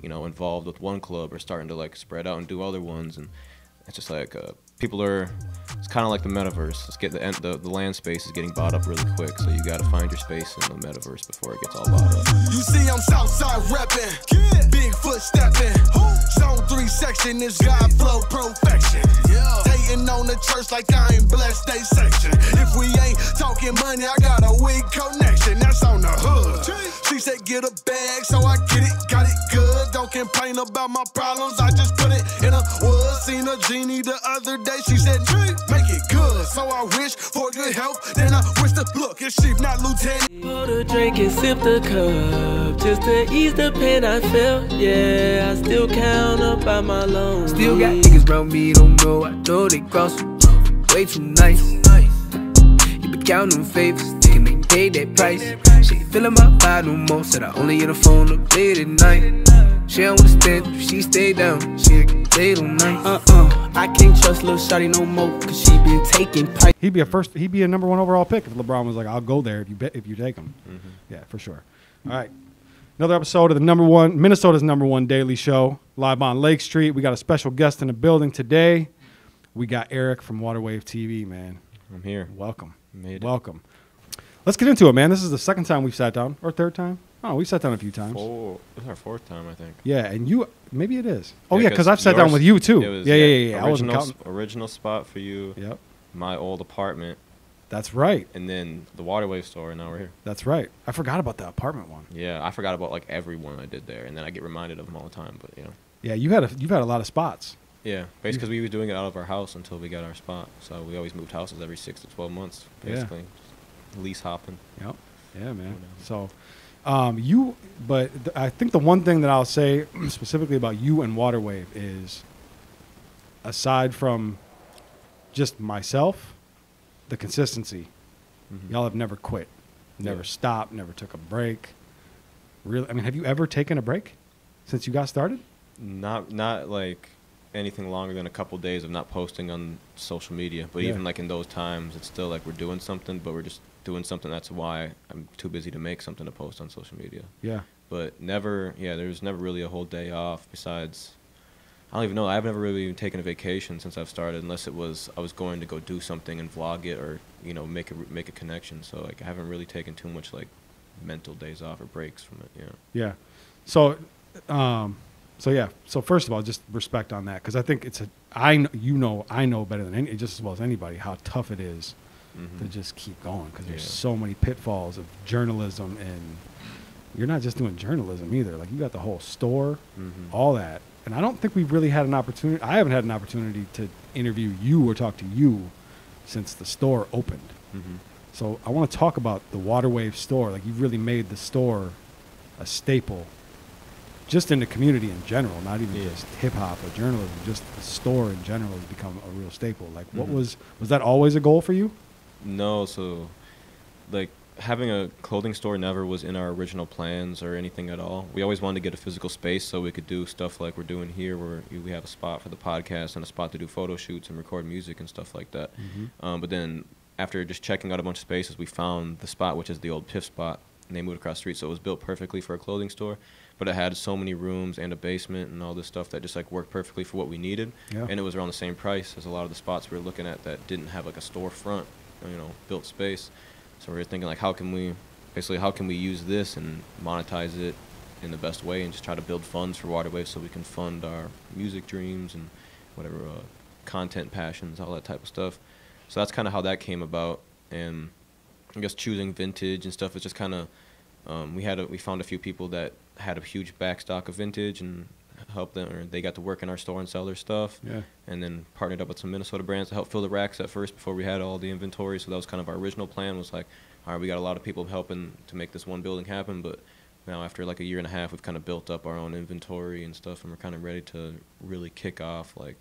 you know, involved with one club are starting to like spread out and do other ones, and it's just like people are. It's kind of like the metaverse. The land space is getting bought up really quick, so you got to find your space in the metaverse before it gets all bought up. You see, I'm Southside reppin', Bigfoot steppin'. Zone 3 section is God flow perfection. Hating on the church like I ain't blessed they section. If we ain't talking money, I got a weak connection. That's on the hood. She said get a bag, so I get it, got it good. Don't complain about my problems, I just put it in a wood. Seen a genie the other day, she said make it good. So I wish for good health, then I wish to look, it's chief, not lieutenant. Pour the drink and sip the cup, just to ease the pain I felt. Yeah, I still count up by my loans. Still got niggas around me, don't know. I know they cross way too nice. You been counting favors, thinking they paid that price. She ain't feeling my vibe no more. Said I only hit the phone up late at night. She don't understand if she stay down. She get late all night. I can't trust Lil Shawty no more, cause she been taking pipe. He'd be a number 1 overall pick if LeBron was like, I'll go there if you take him. Mm-hmm. Yeah, for sure. All right. Another episode of the Minnesota's number 1 daily show, live on Lake Street. We got a special guest in the building today. We got Eric from Waterwave TV, man. I'm here. Welcome. Made it. Welcome. Let's get into it, man. This is the second time we've sat down, or third time? Oh, we sat down a few times. This is our 4th time, I think. Yeah, and you, maybe it is. Oh, yeah, because I've sat down with you, too. Yeah. I wasn't counting. Original spot for you. Yep. My old apartment. That's right. And then the Waterwave store, and now we're here. That's right. I forgot about the apartment one. Yeah, I forgot about like everyone I did there, and then I get reminded of them all the time. But you know. Yeah, you've had a lot of spots. Yeah, basically because we were doing it out of our house until we got our spot. So we always moved houses every 6 to 12 months, basically. Yeah. Lease hopping. Yep. Yeah, man. So, I think the one thing that I'll say specifically about you and Waterwave is, aside from just myself, the consistency. Mm-hmm. Y'all have never quit, never stopped, never took a break. Really, I mean, have you ever taken a break since you got started? Not like anything longer than a couple days of not posting on social media. But even like in those times, it's still like we're doing something, but we're just doing something. That's why I'm too busy to make something to post on social media. Yeah. But there's never really a whole day off besides. I don't even know. I've never really even taken a vacation since I've started, unless it was I was going to go do something and vlog it or make a connection. So like I haven't really taken too much like mental days off or breaks from it. Yeah. So, so first of all, just respect on that, because I think I know better than just as well as anybody how tough it is to just keep going, because there's so many pitfalls of journalism, and you're not just doing journalism either. Like you got the whole store, all that. And I don't think we've really had an opportunity. I haven't had an opportunity to interview you or talk to you since the store opened. Mm-hmm. So I want to talk about the Waterwave store. Like you've really made the store a staple, just in the community in general, not even just hip hop or journalism. Just the store in general has become a real staple. Like, what was that always a goal for you? No, so like having a clothing store never was in our original plans or anything at all. We always wanted to get a physical space so we could do stuff like we're doing here, where we have a spot for the podcast and a spot to do photo shoots and record music and stuff like that. But then after just checking out a bunch of spaces, we found the spot, which is the old Piff spot, and they moved across the street. So it was built perfectly for a clothing store, but it had so many rooms and a basement and all this stuff that just like worked perfectly for what we needed. Yeah. And it was around the same price as a lot of the spots we were looking at that didn't have like a storefront, built space. So we were thinking like, how can we use this and monetize it in the best way, and just try to build funds for Waterwave so we can fund our music dreams and whatever content passions, all that type of stuff. So that's kind of how that came about. And I guess choosing vintage and stuff is just kind of we found a few people that had a huge backstock of vintage and helped them, or they got to work in our store and sell their stuff. Yeah. And then partnered up with some Minnesota brands to help fill the racks at first before we had all the inventory. So that was kind of our original plan, was like, all right, we got a lot of people helping to make this one building happen, but now after like a year and a half, we've kind of built up our own inventory and stuff, and we're kind of ready to really kick off like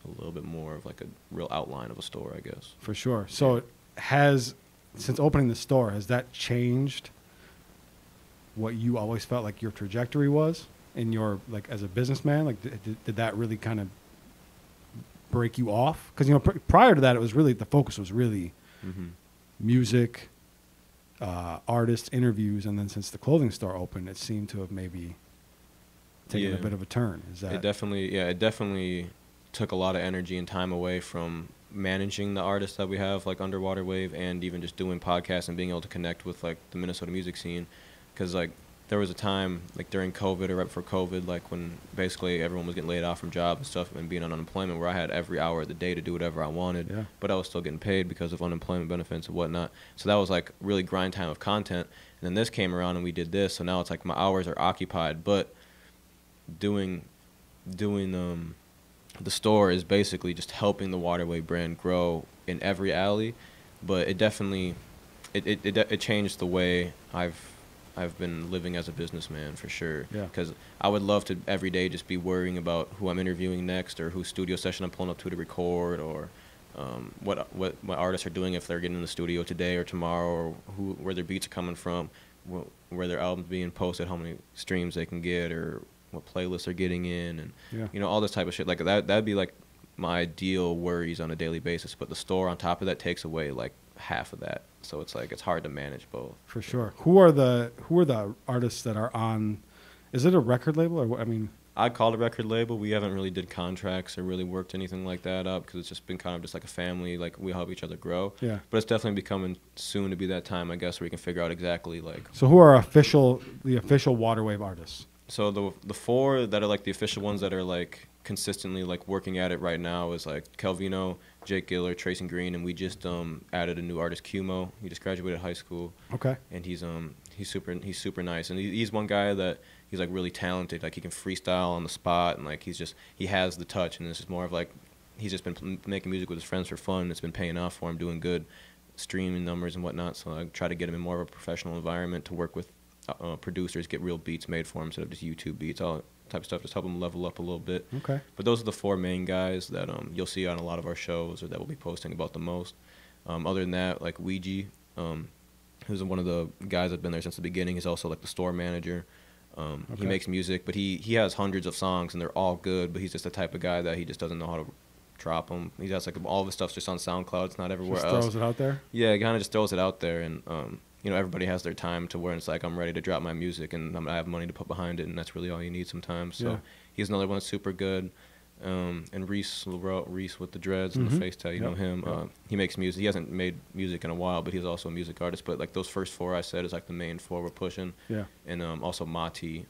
a little bit more of like a real outline of a store, I guess. For sure. So since opening the store, has that changed what you always felt like your trajectory was in your, like, as a businessman? Like, did that really kind of break you off? Because, prior to that, it was really, the focus was really music, artists, interviews, and then since the clothing store opened, it seemed to have maybe taking Yeah. a bit of a turn. Is that It definitely took a lot of energy and time away from managing the artists that we have, like Underwater Wave, and even just doing podcasts and being able to connect with like the Minnesota music scene. Because like there was a time like during COVID or right before COVID, like when basically everyone was getting laid off from jobs and stuff and being on unemployment, where I had every hour of the day to do whatever I wanted, Yeah. but I was still getting paid because of unemployment benefits and whatnot. So that was like really grind time of content. And then this came around and we did this, so now it's like my hours are occupied, but doing the store is basically just helping the Waterway brand grow in every alley. But it definitely it changed the way I've been living as a businessman, for sure. Yeah. Because I would love to every day just be worrying about who I'm interviewing next, or whose studio session I'm pulling up to record, or what my artists are doing, if they're getting in the studio today or tomorrow, or where their beats are coming from, where their album's being posted, how many streams they can get, or what playlists they're getting in, and Yeah. you know, all this type of shit. Like that'd be like my ideal worries on a daily basis. But the store on top of that takes away like half of that. So it's like it's hard to manage both. For sure. Who are the artists that are on? Is it a record label or what? I mean, I'd call it a record label. We haven't really did contracts or really worked anything like that up, because it's just been kind of just like a family. Like we help each other grow. Yeah. But it's definitely becoming soon to be that time, I guess, where we can figure out exactly like. so who are the official Waterwave artists? So the four that are like the official ones that are like consistently like working at it right now is like Kelvino, Jake Giller, Tracing Green, and we just added a new artist, Cumo. He just graduated high school. Okay. And he's super nice, and he's one guy that he's like really talented. Like he can freestyle on the spot, and like he has the touch, and it's just more of like he's just been making music with his friends for fun. It's been paying off for him, doing good streaming numbers and whatnot. So I try to get him in more of a professional environment to work with producers, get real beats made for him instead of just YouTube beats, all type of stuff, just help him level up a little bit. Okay. But those are the four main guys that you'll see on a lot of our shows, or that we'll be posting about the most. Other than that, like Ouija, who's one of the guys that's been there since the beginning. He's also like the store manager. He makes music, but he has hundreds of songs, and they're all good, but he's just the type of guy that he just doesn't know how to drop them. He has like all of his stuff's just on SoundCloud. It's not everywhere Just else. throws it out there. Yeah, he kind of just throws it out there, and you know, everybody has their time to where it's like I'm ready to drop my music, and I have money to put behind it, and that's really all you need sometimes. So Yeah. he's another one that's super good. And Reese with the dreads and the face tat, you know him. He makes music. He hasn't made music in a while, but he's also a music artist. But like those first four I said is like the main four we're pushing. Yeah. And also Mati,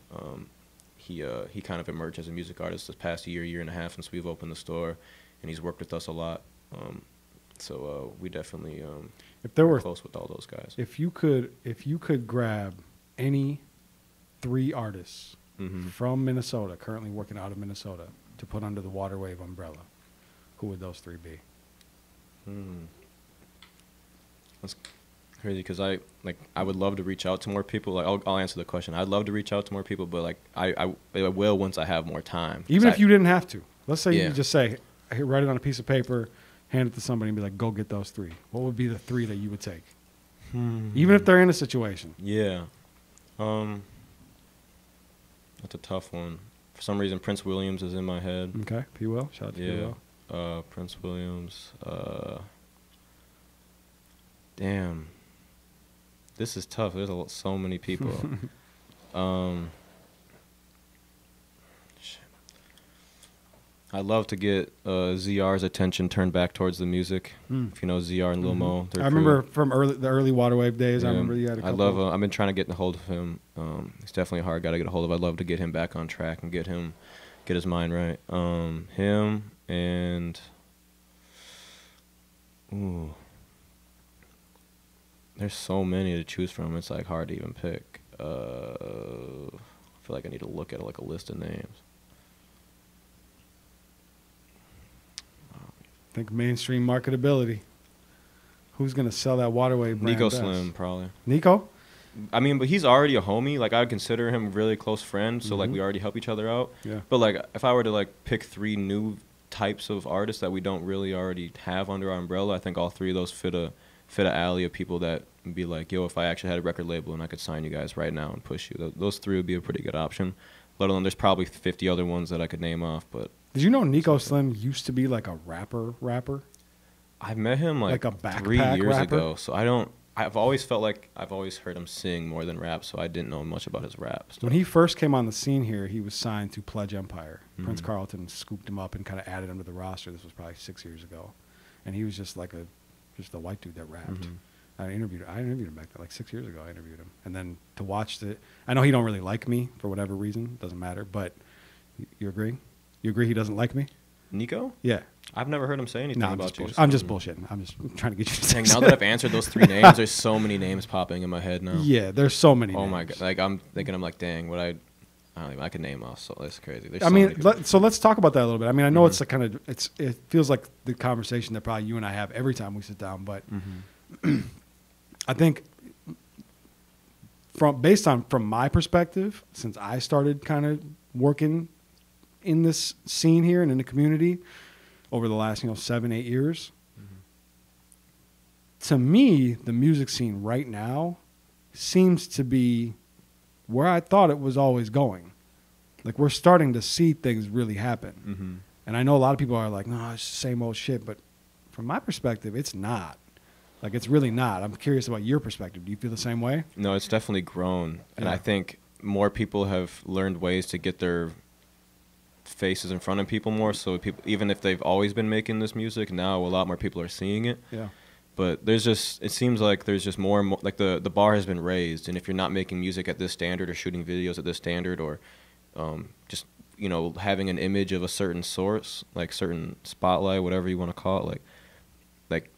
he kind of emerged as a music artist this past year and a half since we've opened the store, and he's worked with us a lot. So we definitely If there were close with all those guys. If you could grab any 3 artists from Minnesota, currently working out of Minnesota, to put under the Waterwave umbrella, who would those 3 be? That's crazy, because I would love to reach out to more people. Like I'll answer the question. I'd love to reach out to more people, but like I will once I have more time. Even if you didn't have to. Let's say Yeah. you just say, hey, write it on a piece of paper, hand it to somebody, and be like, go get those 3. What would be the 3 that you would take? Even if they're in a situation. Yeah. That's a tough one. For some reason, Prince Williams is in my head. Okay, P. Will. Shout out to P. Yeah. Will. Prince Williams. Damn. This is tough. There's so many people. Shit. I'd love to get ZR's attention turned back towards the music. If you know ZR and Lil Mo. I remember from the early Waterwave days. Yeah, I remember you had a couple. I've been trying to get a hold of him. He's definitely a hard guy to get a hold of. I'd love to get him back on track and get his mind right. Him and there's so many to choose from. It's like hard to even pick. I feel like I need to look at like a list of names. Think mainstream marketability. Who's gonna sell that Waterwave brand Nico best? Slim, probably. Nico? I mean, but he's already a homie. Like, I would consider him a really close friend, so, like, we already help each other out. Yeah. But, like, if I were to, like, pick 3 new types of artists that we don't really already have under our umbrella, I think all 3 of those fit a alley of people that would be like, yo, if I actually had a record label and I could sign you guys right now and push you, those 3 would be a pretty good option. Let alone, there's probably 50 other ones that I could name off, but... Did you know Nico Slim used to be like a rapper? I met him, like Like a 3 backpack years rapper? ago, so I don't... I've always felt like I've always heard him sing more than rap, so I didn't know much about his rap stuff. When he first came on the scene here, he was signed to Pledge Empire. Prince Mhm. Carlton scooped him up and kind of added him to the roster. This was probably 6 years ago, and he was just like just a white dude that rapped. Mhm. I interviewed him back then, like 6 years ago. I interviewed him, and then to watch I know he don't really like me for whatever reason. Doesn't matter, but you agree? You agree he doesn't like me? Nico? Yeah. I've never heard him say anything No, I'm about just, you. I'm just bullshitting. I'm just trying to get you to Dang, say now that I've answered those 3 names, there's so many names popping in my head now. Yeah, there's so many. Oh names. my god! Like I'm thinking, I'm like, dang, I don't even. I could name off. So that's crazy. There's I so mean, many people. so let's talk about that a little bit. I mean, I know Mhm. it's a kind of it feels like the conversation that probably you and I have every time we sit down, but Mhm. I think from my perspective, since I started kind of working in this scene here and in the community over the last 7-8 years, to me, the music scene right now seems to be where I thought it was always going. Like, we're starting to see things really happen. Mhm. And I know a lot of people are like, no, it's the same old shit. But from my perspective, it's not. Like, it's really not. I'm curious about your perspective. Do you feel the same way? No, it's definitely grown, and Yeah. I think more people have learned ways to get their faces in front of people more. So people, even if they've always been making this music, now a lot more people are seeing it. Yeah. But it seems like there's just more and more, like the bar has been raised, and if you're not making music at this standard or shooting videos at this standard or just having an image of a certain source, like certain spotlight, whatever you want to call it, like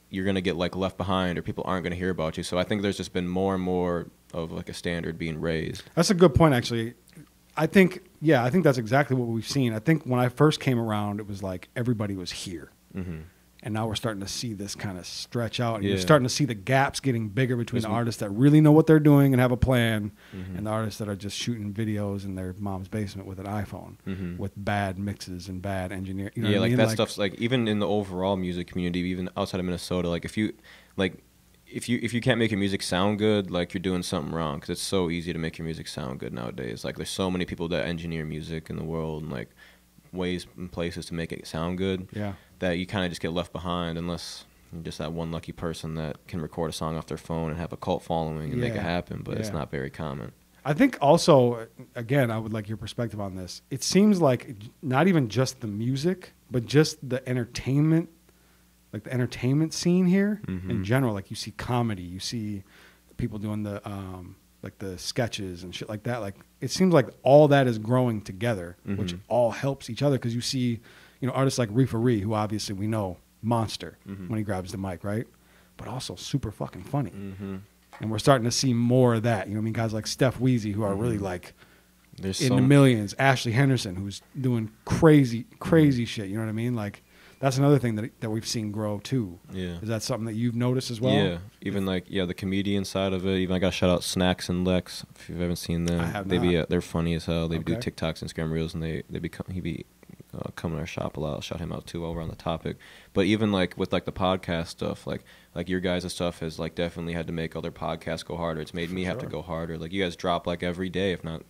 you're gonna get like left behind, or people aren't gonna hear about you. So I think there's just been more and more of like a standard being raised. That's a good point, actually. I think that's exactly what we've seen. I think when I first came around, it was like everybody was here. Mm-hmm. And now we're starting to see this kind of stretch out. And you're Yeah. starting to see the gaps getting bigger between There's the artists that really know what they're doing and have a plan, Mhm. and the artists that are just shooting videos in their mom's basement with an iPhone Mhm. with bad mixes and bad engineering. You know Yeah, what I like mean? that stuff's like even in the overall music community, even outside of Minnesota. Like if you can't make your music sound good, like you're doing something wrong, because it's so easy to make your music sound good nowadays. Like there's so many people that engineer music in the world, and like ways and places to make it sound good. Yeah. That you kind of just get left behind unless you're just that one lucky person that can record a song off their phone and have a cult following and make it Yeah. happen. But it's Yeah. not very common. I think also, again, I would like your perspective on this. It seems like not even just the music, but just the entertainment, like the entertainment scene here in Mhm. general. Like you see comedy, you see people doing the like the sketches and shit like that. Like it seems like all that is growing together, which Mhm. all helps each other, because you see, artists like Reeferee, who obviously we know monster Mhm. when he grabs the mic, right? But also super fucking funny. Mm-hmm. And we're starting to see more of that. You know what I mean? Guys like Steph Weezy, who are really like There's in so the millions. Ashley Henderson, who's doing crazy shit. You know what I mean? Like that's another thing that we've seen grow too. Yeah. Is that something that you've noticed as well? Yeah, even the comedian side of it. Even I got to shout out Snacks and Lex if you haven't seen them. I have They're funny as hell. They do Okay. TikToks, Instagram reels, and he be coming to our shop a lot. I'll shout him out too while we're on the topic. But even like with like the podcast stuff, like your guys' stuff has like definitely had to make other podcasts go harder. It's made me have to sure. go harder. Like you guys drop like every day, if not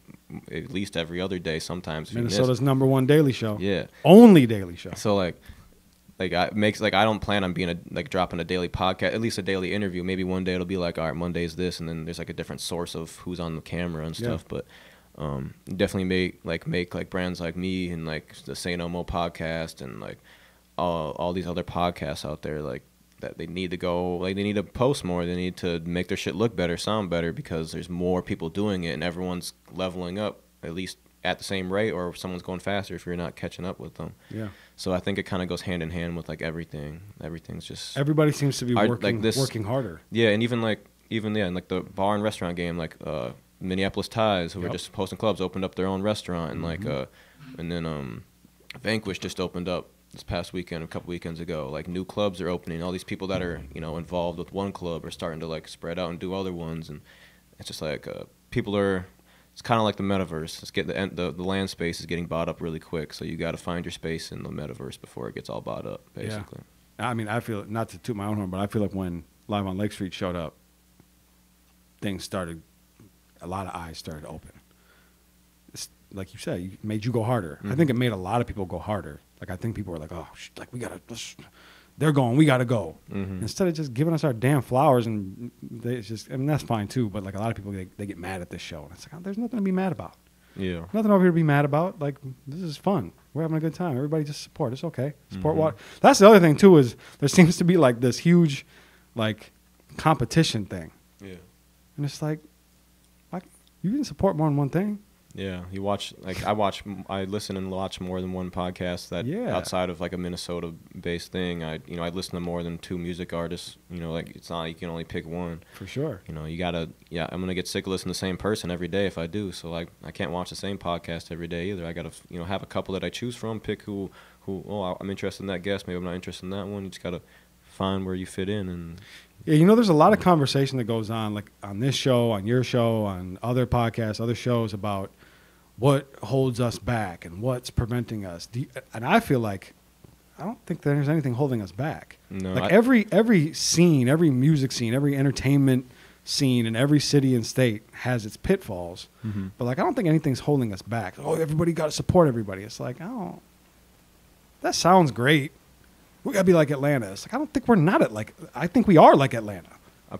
at least every other day. Sometimes if you miss. Minnesota's #1 daily show. Yeah. Only daily show. So like I don't plan on being dropping a daily podcast, at least a daily interview. Maybe one day it'll be like, all right, Monday's this, and then there's like a different source of who's on the camera and stuff. Yeah. But definitely make brands like me and like the Say No Mo podcast and like all these other podcasts out there, like that they need to go, like they need to post more. They need to make their shit look better, sound better, because there's more people doing it and everyone's leveling up at least at the same rate, or someone's going faster if you're not catching up with them. Yeah. So I think it kind of goes hand in hand with like everything. Everything's just Everybody seems to be Like working harder. yeah, and even in like the bar and restaurant game, like Minneapolis Ties, who were Yep. just hosting clubs, opened up their own restaurant, and and then Vanquish just opened up this past weekend, a couple weekends ago. Like new clubs are opening. All these people that are involved with one club are starting to like spread out and do other ones, and it's just like people are. It's kind of like the metaverse. It's the land space is getting bought up really quick, so you got to find your space in the metaverse before it gets all bought up, basically. Yeah. I mean, I feel, not to toot my own horn, but I feel like when Live on Lake Street showed up, a lot of eyes started to open. It's, like you said, it made you go harder. I think it made a lot of people go harder. Like I think people were like, oh, like we gotta, they're going, we got to go. Mhm. Instead of just giving us our damn flowers, and it's just, I mean, that's fine too, but like a lot of people, they get mad at this show. And it's like, oh, there's nothing to be mad about. Yeah. Nothing over here to be mad about. Like, this is fun. We're having a good time. Everybody just support. It's okay. Support what? That's the other thing too, is there seems to be like this huge, like, competition thing. Yeah. And it's like you can support more than one thing. Yeah, you watch, like, I listen and watch more than one podcast that outside of like a Minnesota-based thing. I listen to more than 2 music artists. You know, like, it's not, you can only pick one. For sure. You know, you gotta, I'm gonna get sick of listening to the same person every day if I do. So like, I can't watch the same podcast every day either. I gotta, have a couple that I choose from, pick who, I'm interested in that guest, maybe I'm not interested in that one. You just gotta find where you fit in. And yeah, there's a lot of conversation that goes on, like on this show, on your show, on other podcasts, other shows, about what holds us back and what's preventing us. And I feel like I don't think there's anything holding us back. No, like every scene, every music scene, every entertainment scene in every city and state has its pitfalls. Mm-hmm. But like, I don't think anything's holding us back. Oh, everybody got to support everybody. It's like, oh, that sounds great. We got to be like Atlanta. It's like, I don't think we're not I think we are like Atlanta.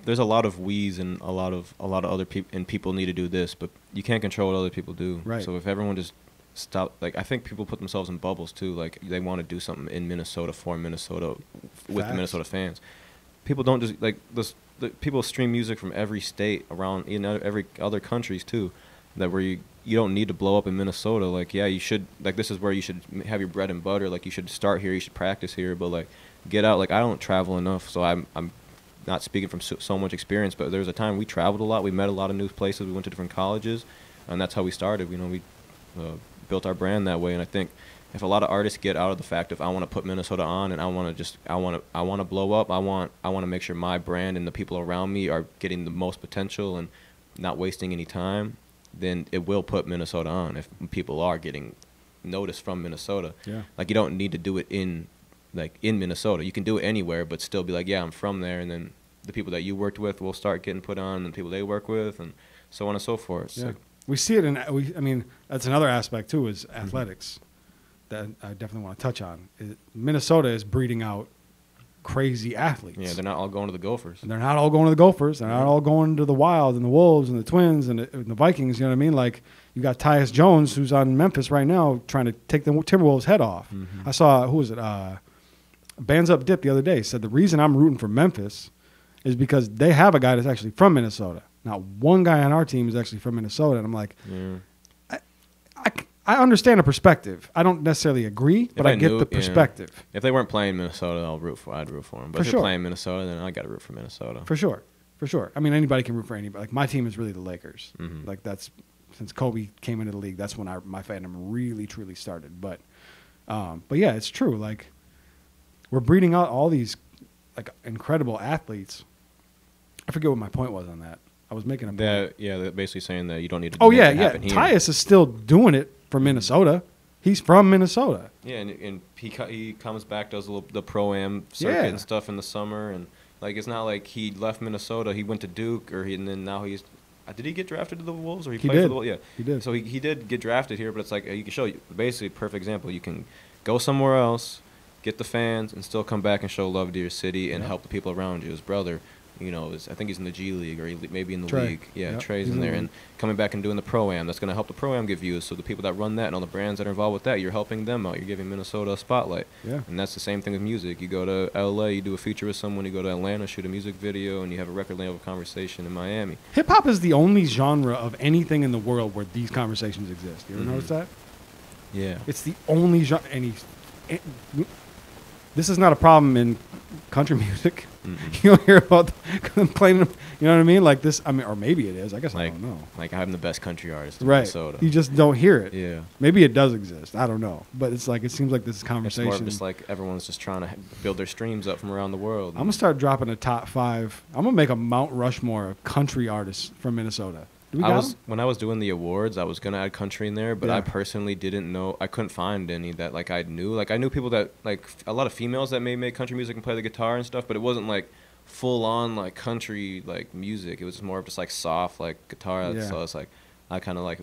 There's a lot of we's and a lot of other people, and people need to do this, but you can't control what other people do. Right. So if everyone just stop, like, I think people put themselves in bubbles too. Like, they want to do something in Minnesota for Minnesota with the Minnesota fans. People don't just like this. People stream music from every state around, every other countries too. That where you don't need to blow up in Minnesota. Like, yeah, you should, like, this is where you should have your bread and butter. Like, you should start here, you should practice here, but like, get out. Like, I don't travel enough, so I'm not speaking from so much experience, but there was a time we traveled a lot. We met a lot of new places. We went to different colleges, and that's how we started. We built our brand that way. And I think if a lot of artists get out of the fact of, I want to put Minnesota on, and I want to blow up. I want to make sure my brand and the people around me are getting the most potential and not wasting any time, then it will put Minnesota on if people are getting noticed from Minnesota. Yeah. Like, you don't need to do it in Minnesota. You can do it anywhere, but still be like, yeah, I'm from there, and then the people that you worked with will start getting put on, and the people they work with, and so on and so forth. Yeah. So, We see it I mean, that's another aspect too, is athletics that I definitely want to touch on. Minnesota is breeding out crazy athletes. yeah, they're not all going to the Gophers. And they're not all going to the Gophers. They're not all going to the Wild and the Wolves and the Twins and the Vikings. You know what I mean? Like, you got Tyus Jones, who's on Memphis right now, trying to take the Timberwolves' head off. Mm-hmm. I saw, who was it? Bands Up Dip the other day said the reason I'm rooting for Memphis is because they have a guy that's actually from Minnesota. Not one guy on our team is actually from Minnesota. And I'm like, Yeah. I understand the perspective. I don't necessarily agree, but I get the perspective. If they weren't playing Minnesota, I'd root for them. But For if sure. they're playing Minnesota, then I got to root for Minnesota. For sure. I mean, anybody can root for anybody. Like, my team is really the Lakers. Mhm. Like, that's since Kobe came into the league, that's when my fandom really, truly started. But yeah, it's true. Like, we're breeding out all these like incredible athletes. I forget what my point was on that. I was making a point. They're basically saying that you don't need to. Oh make yeah, it yeah. happen here. Tyus is still doing it for Minnesota. He's from Minnesota. Yeah, and he comes back, does the pro-am circuit Yeah. and stuff in the summer, and like, it's not like he left Minnesota, he went to Duke, and then now he's. Did he get drafted to the Wolves, or he played did. for the Wolves? Yeah, He did. So he did get drafted here, but it's like, you can show, basically, perfect example. You can go somewhere else, get the fans, and still come back and show love to your city and help the people around you. His brother, I think he's in the G League, or maybe in the Trey. league. Yeah, Yep, Trey's he's in in there, the and coming back and doing the pro-am. That's going to help the pro-am get views. So the people that run that and all the brands that are involved with that, you're helping them out. You're giving Minnesota a spotlight. Yeah. And that's the same thing with music. You go to LA, you do a feature with someone. You go to Atlanta, shoot a music video, and you have a record label conversation in Miami. Hip hop is the only genre of anything in the world where these conversations exist. You ever notice that? Yeah. It's the only genre. This is not a problem in country music. You don't hear about complaining. You know what I mean? Like this. I mean, or maybe it is. I guess I don't know. Like, I'm the best country artist in Right. Minnesota. You just don't hear it. Yeah. Maybe it does exist. I don't know. But it's like, it seems like this It's conversation. more of just like everyone's just trying to build their streams up from around the world. I'm gonna start dropping a top 5. I'm gonna make a Mount Rushmore of country artists from Minnesota. Do we got 'em? When I was doing the awards, I was gonna add country in there, but Yeah. I personally didn't know. I couldn't find any that like I knew. Like, I knew people that, like, a lot of females that may make country music and play the guitar and stuff, but it wasn't like full on like country like music. It was more of just like soft like guitar. Yeah. So it's like I kind of like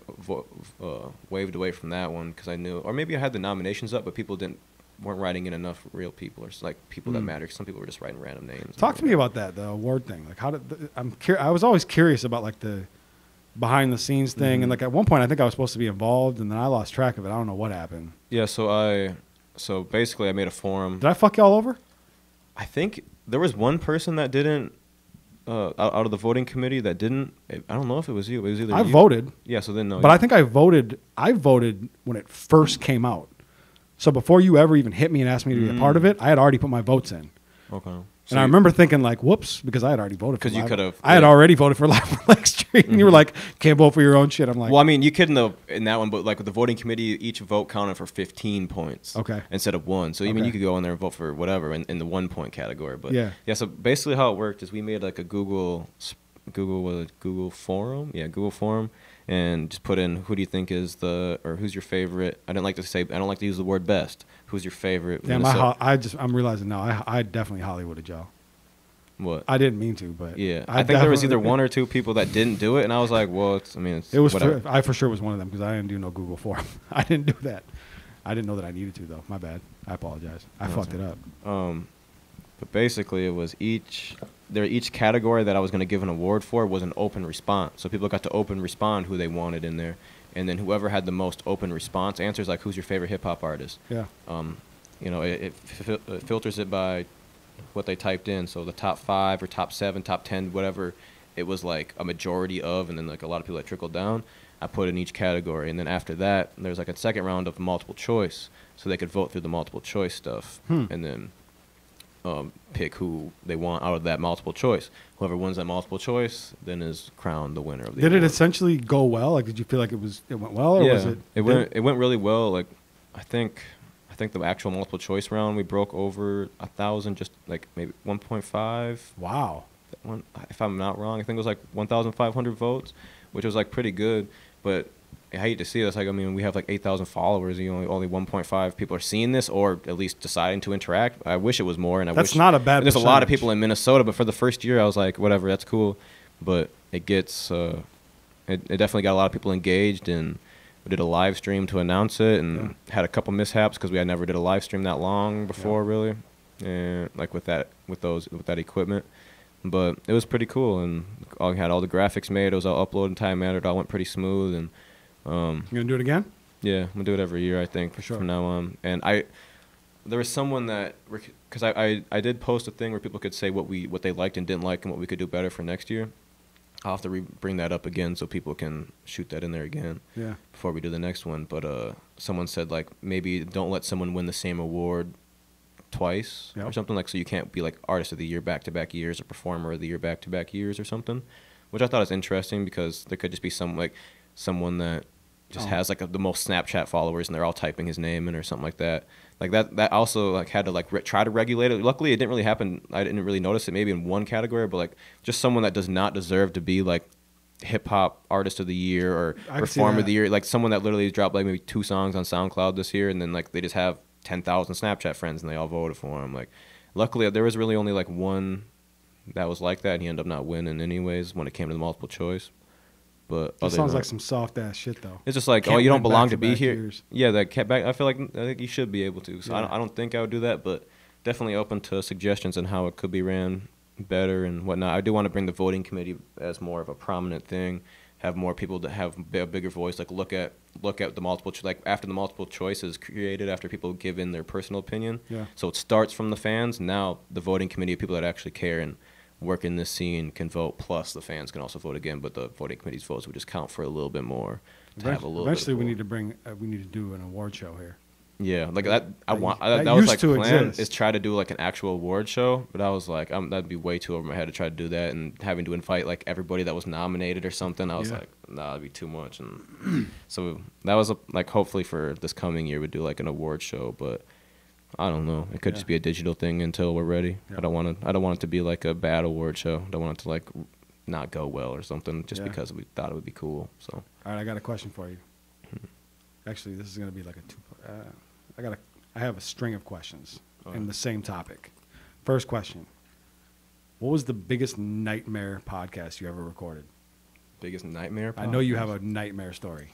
waved away from that one because I knew, or maybe I had the nominations up, but people didn't weren't writing in enough real people or like people that matter. Some people were just writing random names. Talk to me about that, the award thing. Like, how did I was always curious about like the behind the scenes thing, and like at one point I think I was supposed to be involved, and then I lost track of it. I don't know what happened. Yeah, so basically I made a forum. Did I fuck y'all over? I think there was one person that didn't out of the voting committee that didn't. I don't know if it was you. It was either I you. voted. Yeah, so then no. But I think I voted when it first came out. So before you ever even hit me and asked me to be a part of it, I had already put my votes in. Okay. And I remember thinking like, whoops, because I had already voted for 'Cause you Live- could've- I had yeah. already voted for Live for Lake Street. And you were like, can't vote for your own shit. I'm like, Well, I mean, you could in that one, but like with the voting committee, each vote counted for 15 points. Okay. Instead of 1. So, I mean, Okay. you could go in there and vote for whatever in the 1 point category. But Yeah. Yeah, so basically how it worked is we made like a Google forum. Yeah, Google forum. And just put in who do you think is who's your favorite. I don't like to use the word best. Who's your favorite? damn, Minnesota- I'm realizing now, I definitely Hollywooded y'all. What? I didn't mean to, but Yeah, I think there was either definitely- one or two people that didn't do it, and I was like, well, it's It was whatever. I for sure was one of them because I didn't do no Google form. I didn't do that. I didn't know that I needed to though. My bad. I apologize. I fucked it up. But basically, it was each category that I was going to give an award for was an open response. So people got to open respond who they wanted in there, and then whoever had the most open response answers, like who's your favorite hip hop artist. Yeah. It filters it by what they typed in. So the top 5 or top 7, top 10, whatever, it was like a majority of, and then like a lot of people that trickled down. I put in each category, and then after that, there's like a second round of multiple choice, so they could vote through the multiple choice stuff, and then pick who they want out of that multiple choice. Whoever wins that multiple choice then is crowned the winner of the Did it award. essentially go well? Like, did you feel like it went well, or was it? It went really well. Like, I think the actual multiple choice round we broke over 1,000, just like maybe 1.5. Wow. If I'm not wrong, I think it was like 1,500 votes, which was like pretty good. But I hate to see this. Like, I mean, we have like 8,000 followers, and only 1.5 people are seeing this, or at least deciding to interact. I wish it was more, and That's not a bad There's a lot of percentage. people in Minnesota, but for the first year, I was like, whatever, that's cool. But it gets, it definitely got a lot of people engaged, and we did a live stream to announce it, and had a couple mishaps because we had never did a live stream that long before, really, and like with that equipment. But it was pretty cool, and I had all the graphics made. It was all uploaded in time manner. It all went pretty smooth, and You gonna do it again? yeah, I'm gonna do it every year, I think, For sure. from now on. And there was someone that, because I did post a thing where people could say what they liked and didn't like and what we could do better for next year. I'll have to bring that up again so people can shoot that in there again. Yeah. Before we do the next one. But someone said like maybe don't let someone win the same award twice or something, like, so you can't be like artist of the year back-to-back years or performer of the year back-to-back years or something, which I thought was interesting because there could just be someone that just has like the most Snapchat followers and they're all typing his name in or something like that. Like that also like had to like try to regulate it. Luckily, it didn't really happen. I didn't really notice it maybe in one category, but like just someone that does not deserve to be like hip hop artist of the year or I can see performer that. of the year. Like someone that literally dropped like maybe 2 songs on SoundCloud this year, and then like they just have 10,000 Snapchat friends and they all voted for him. Like, luckily there was really only like one that was like that, and he ended up not winning anyways when it came to the multiple choice. But That other sounds than like that- some soft ass shit though. It's just like, Can't oh, you don't win belong to be back-to-back here. years. Yeah, that kept back. I think you should be able to. So Yeah. I don't think I would do that, but definitely open to suggestions on how it could be ran better and whatnot. I do want to bring the voting committee as more of a prominent thing. Have more people that have a bigger voice. Like look at the multiple like after the multiple choice is created, after people give in their personal opinion. Yeah. So it starts from the fans. Now the voting committee of people that actually care and work in this scene can vote. Plus the fans can also vote again, but the voting committee's votes would just count for a little bit more. To have a little. Eventually, bit we of need to we need to do an award show here. Yeah, like that. That That was used like to plan exist. is try to do like an actual award show, but I was like, that'd be way too over my head to try to do that, and having to invite like everybody that was nominated or something. I was Yeah. like, nah, that'd be too much. And so that was like hopefully for this coming year we'd do like an award show, but I don't know. It could just be a digital thing until we're ready. Yeah. I don't want it to be like a bad award show. I don't want it to like not go well or something just Yeah. because we thought it would be cool. So All right, I got a question for you. Actually, this is going to be like a two. I have a string of questions in the same topic. First question: what was the biggest nightmare podcast you ever recorded? biggest nightmare. I know you podcast? have a nightmare story.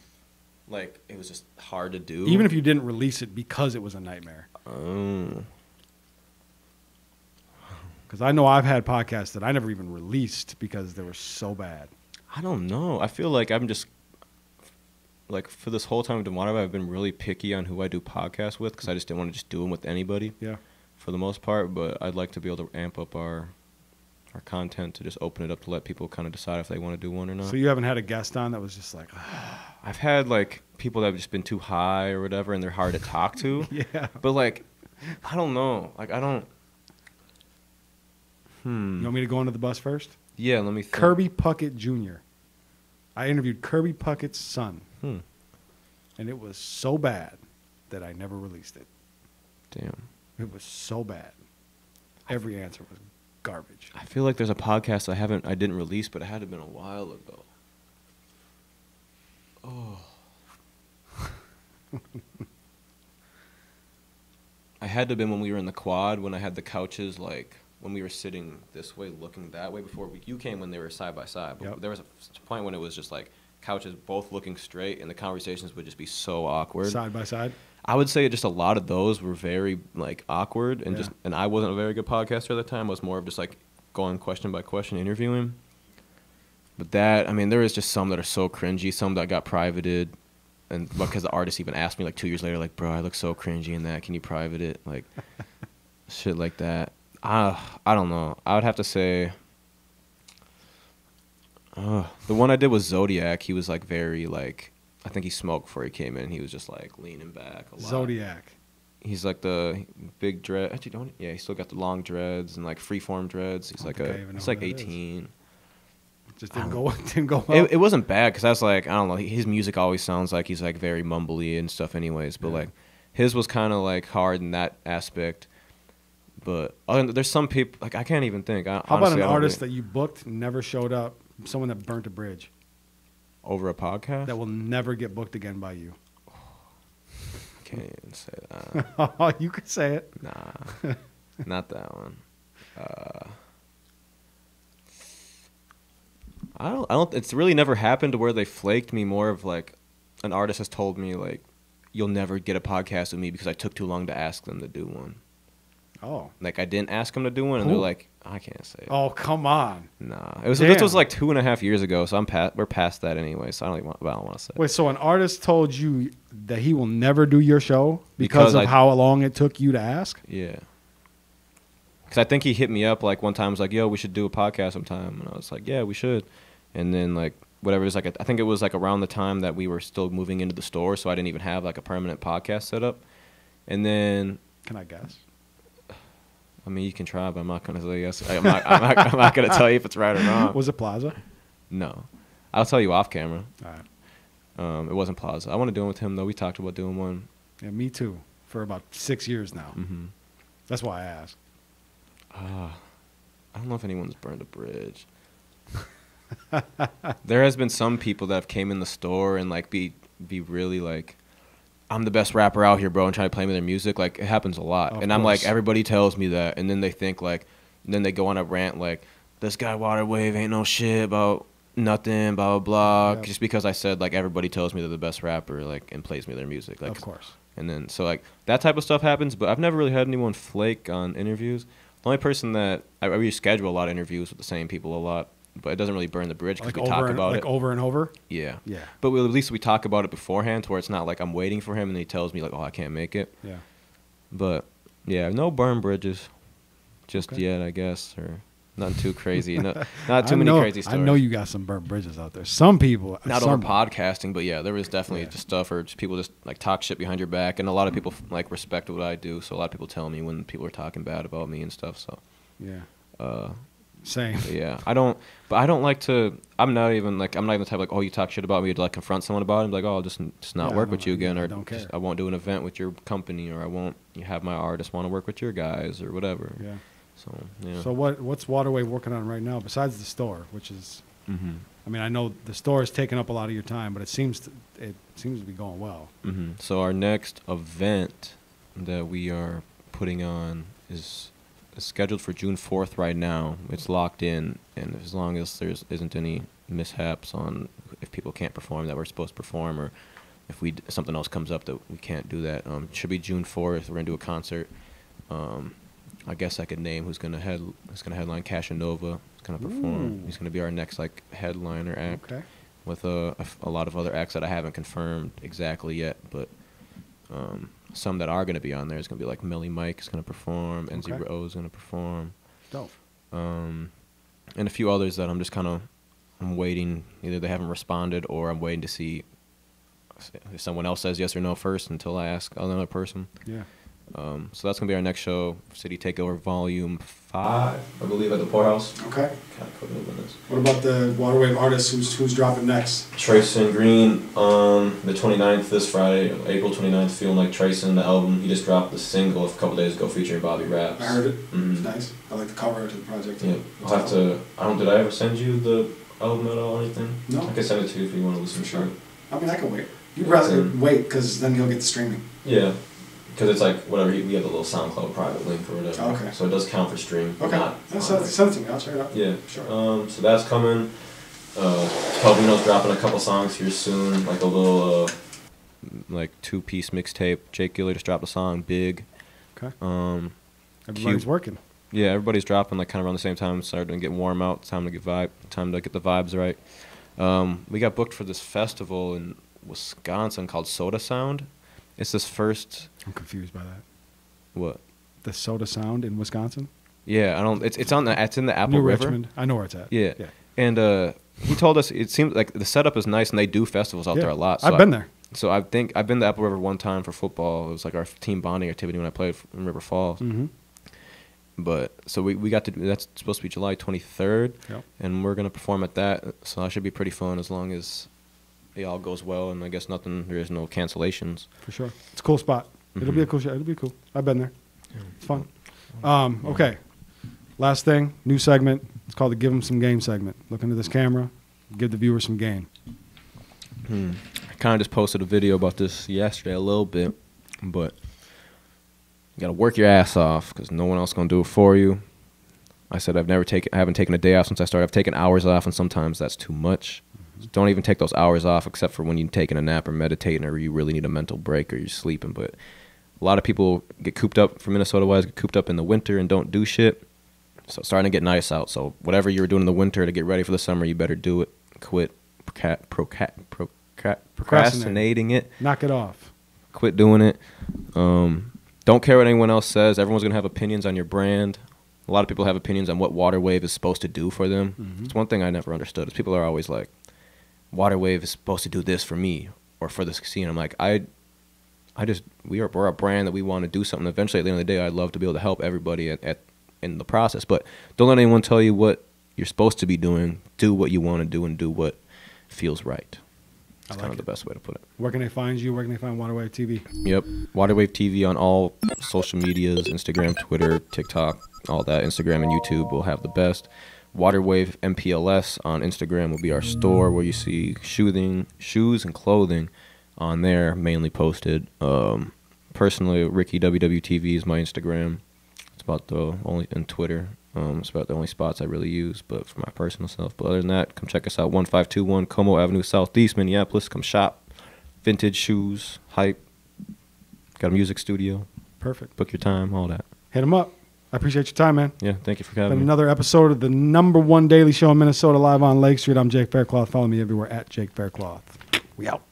Like it was just hard to do. Even if you didn't release it because it was a nightmare. Oh. Because I know I've had podcasts that I never even released because they were so bad. I don't know. I feel like I'm just like for this whole time of Demonic, I've been really picky on who I do podcasts with because I just didn't want to just do them with anybody. Yeah. For the most part, but I'd like to be able to amp up our content to just open it up to let people kind of decide if they want to do one or not. So you haven't had a guest on that was just like, I've had like people that have just been too high or whatever, and they're hard to talk to. yeah. But like, I don't know. Like I don't. You want me to go under the bus first? Yeah, let me think. Kirby Puckett Jr. I interviewed Kirby Puckett's son, and it was so bad that I never released it. Damn. It was so bad. Every answer was garbage. I feel like there's a podcast I didn't release, but it had to have been a while ago. Oh. I had to have been when we were in the quad, when I had the couches, like, when we were sitting this way, looking that way, before you came when they were side by side. But Yep. there was a point when it was just, like, couches both looking straight, and the conversations would just be so awkward. Side by side. I would say just a lot of those were very, like, awkward, and Yeah. and I wasn't a very good podcaster at the time. I was more of just, like, going question by question, interviewing. But that, I mean, there is just some that are so cringy, some that got privated, and because the artist even asked me, like, 2 years later, like, bro, I look so cringy in that. Can you private it? Like, shit like that. I don't know. I would have to say, the one I did was Zodiac. He was, like, very, like, I think he smoked before he came in. He was just, like, leaning back a lot. Zodiac. He's, like, the big dread. Actually, yeah, he's still got the long dreads and, like, freeform dreads. He's, like, he's, like, 18. Just didn't go well. It wasn't bad because I was like, I don't know. His music always sounds like he's, like, very mumbly and stuff anyways. But, like, his was kind of, like, hard in that aspect. But there's some people, like, I can't even think. How about an artist that you booked, never showed up, someone that burnt a bridge? Over a podcast? That will never get booked again by you. Can't even say that. You could say it. Nah, not that one. I don't. It's really never happened to where they flaked me. More of like, an artist has told me like, you'll never get a podcast with me because I took too long to ask them to do one. Oh. Like I didn't ask them to do one, and they're like, I can't say it. Oh, come on. Nah, this Damn. was like 2.5 years ago, so we're past that anyway. So I don't want to say. Wait, so an artist told you that he will never do your show because of how long it took you to ask? Yeah. Because I think he hit me up like one time, was like, yo, we should do a podcast sometime. And I was like, yeah, we should. And then like, whatever it was, like, I think it was like around the time that we were still moving into the store, so I didn't even have like a permanent podcast set up. And then... Can I guess? I mean, you can try, but I'm not going to say yes. I'm not going to tell you if it's right or wrong. Was it Plaza? No. I'll tell you off camera. All right. It wasn't Plaza. I want to do one with him, though. We talked about doing one. Yeah, me too. For about 6 years now. Mm-hmm. That's why I asked. I don't know if anyone's burned a bridge. There has been some people that have came in the store and like be really like, I'm the best rapper out here, bro, and try to play me their music. Like, it happens a lot. Of and I'm course. like, everybody tells me that. And then they think, like, and then they go on a rant, like, this guy Waterwave ain't no shit about nothing, blah, blah, blah. Yep. Just because I said, like, everybody tells me they're the best rapper, like, and plays me their music. Like, Of course. And then, so, like, that type of stuff happens. But I've never really had anyone flake on interviews. The only person that, I reschedule a lot of interviews with the same people a lot. But it doesn't really burn the bridge because Like we talk about it. Like over and over? Yeah. Yeah. But at least we talk about it beforehand to where it's not like I'm waiting for him and he tells me like, oh, I can't make it. Yeah. But yeah, no burn bridges just Okay. yet, I guess, or nothing too crazy. Not too many crazy stories. I know you got some burnt bridges out there. Some people. Not some, over podcasting, but yeah, there was definitely Yeah. just stuff or just people just like talk shit behind your back. And a lot of people like respect what I do. So a lot of people tell me when people are talking bad about me and stuff. So, Yeah. Same. but yeah, I don't like to, I'm not even the type like, oh, you talk shit about me to like confront someone about it and be like, oh, I'll just not Yeah, work I with you again, or don't care. I won't do an event with your company, or I won't have my artists want to work with your guys or whatever. Yeah. So, yeah. So what's Waterwave working on right now besides the store, which is, Mm-hmm. I mean, I know the store is taking up a lot of your time, but it seems to be going well. Mm-hmm. So our next event that we are putting on is scheduled for June 4th right now. It's locked in, and as long as there isn't any mishaps on if people can't perform that we're supposed to perform, or if something else comes up that we can't do that. Should be June 4th. We're gonna do a concert. I guess I could name who's gonna headline. Cashinova is gonna perform. He's gonna be our next like headliner act. Okay. With a lot of other acts that I haven't confirmed exactly yet, but some that are going to be on there is going to be like Melly Mike is going to perform, NZ Rose is going to perform. Dope. And a few others that I'm waiting. Either they haven't responded or I'm waiting to see if someone else says yes or no first until I ask another person. Yeah. So that's going to be our next show, City Takeover Volume 5, I believe, at the Poorhouse. Okay. Kind of put it in this. What about the Waterwave artist who's dropping next? Trayson Green on the 29th, this Friday, April 29th, Feeling Like Trayson, the album. He just dropped the single a couple days ago featuring Bobby Raps. I heard it. Mm-hmm. It's nice. I like the cover to the project. Yeah. I'll have to, did I ever send you the album at all or anything? No. I can send it to you if you want to listen to it. I mean, I can wait. You'd rather wait because then you'll get the streaming. Yeah. Because it's like, whatever, we have the little SoundCloud private link or whatever. Okay. So it does count for stream. Okay. Send it to me. I'll check it out. Yeah. Sure. So that's coming. Calvino's dropping a couple songs here soon, like a little, like 2-piece mixtape. Jake Giller just dropped a song, Big. Okay. Everybody's working. Yeah, everybody's dropping like kind of around the same time. Starting to get warm out. Time to get the vibes right. We got booked for this festival in Wisconsin called Soda Sound. It's this first. I'm confused by that. What? The Soda Sound in Wisconsin? Yeah, I don't. It's in the Apple New River. Richmond. I know where it's at. Yeah. And he told us it seems like the setup is nice and they do festivals out there a lot. So I've been there. So I've been to Apple River one time for football. It was like our team bonding activity when I played in River Falls. Mm-hmm. But so we got to do, that's supposed to be July 23rd, and we're gonna perform at that. So that should be pretty fun as long as it all goes well, and I guess there is no cancellations. For sure, it's a cool spot. Mm-hmm. It'll be a cool show. It'll be cool. I've been there. It's fun. Okay, last thing, new segment. It's called the Give 'Em Some Game segment. Look into this camera, give the viewers some game. I kind of just posted a video about this yesterday a little bit, but you got to work your ass off because no one else is going to do it for you. I said I haven't taken a day off since I started. I've taken hours off, and sometimes that's too much. So don't even take those hours off except for when you're taking a nap or meditating or you really need a mental break or you're sleeping. But a lot of people get cooped up, for Minnesota-wise, get cooped up in the winter and don't do shit. So it's starting to get nice out. So whatever you were doing in the winter to get ready for the summer, you better do it. Quit procrastinating it. Knock it off. Quit doing it. Don't care what anyone else says. Everyone's going to have opinions on your brand. A lot of people have opinions on what Waterwave is supposed to do for them. Mm-hmm. It's one thing I never understood is people are always like, Waterwave is supposed to do this for me or for this scene. I'm like, we're a brand that we want to do something. Eventually, at the end of the day, I'd love to be able to help everybody in the process. But don't let anyone tell you what you're supposed to be doing. Do what you want to do and do what feels right. That's kind of the best way to put it. Where can they find you? Where can they find Waterwave TV? Yep. Waterwave TV on all social medias, Instagram, Twitter, TikTok, all that. Instagram and YouTube will have the best. Waterwave MPLS on Instagram will be our store where you see shoes and clothing on there, mainly posted. Personally, Ricky WWTV is my Instagram. It's about the only, and Twitter. It's about the only spots I really use, but for my personal self. But other than that, come check us out, 1521 Como Avenue Southeast, Minneapolis. Come shop. Vintage shoes, hype. Got a music studio. Perfect. Book your time, all that. Hit them up. I appreciate your time, man. Yeah, thank you for having me. Another episode of the #1 daily show in Minnesota, live on Lake Street. I'm Jake Faircloth. Follow me everywhere at Jake Faircloth. We out.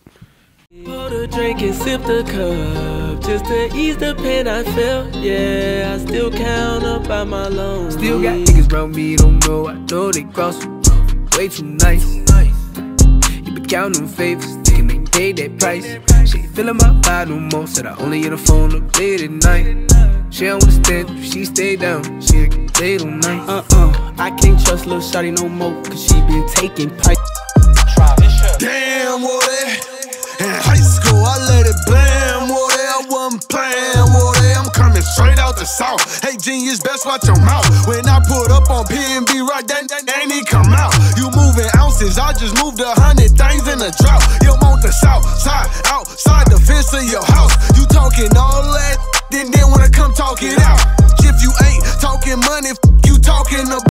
Pour the drink and sip the cup just to ease the pain I felt. Yeah, I still count up by my loans. Still got niggas around me, don't know. I know they cross way too nice. You been counting favors, thinking they paid that price. She ain't feeling my vibe no more. Said I only hit the phone up late at night. She don't understand if she stay down. She get late all night. I can't trust Lil' Shawty no more, cause she been taking pipe. Damn, what in high school, I let it blam, what I wasn't playing, what I'm coming straight out the south. Hey, genius, best watch your mouth. When I put up on P&B right, then ain't he come out. You moving ounces, I just moved 100 things in a drought. You want the south side, outside the fence of your house. You talking all that, then wanna come talk it out. If you ain't talking money, you talking about.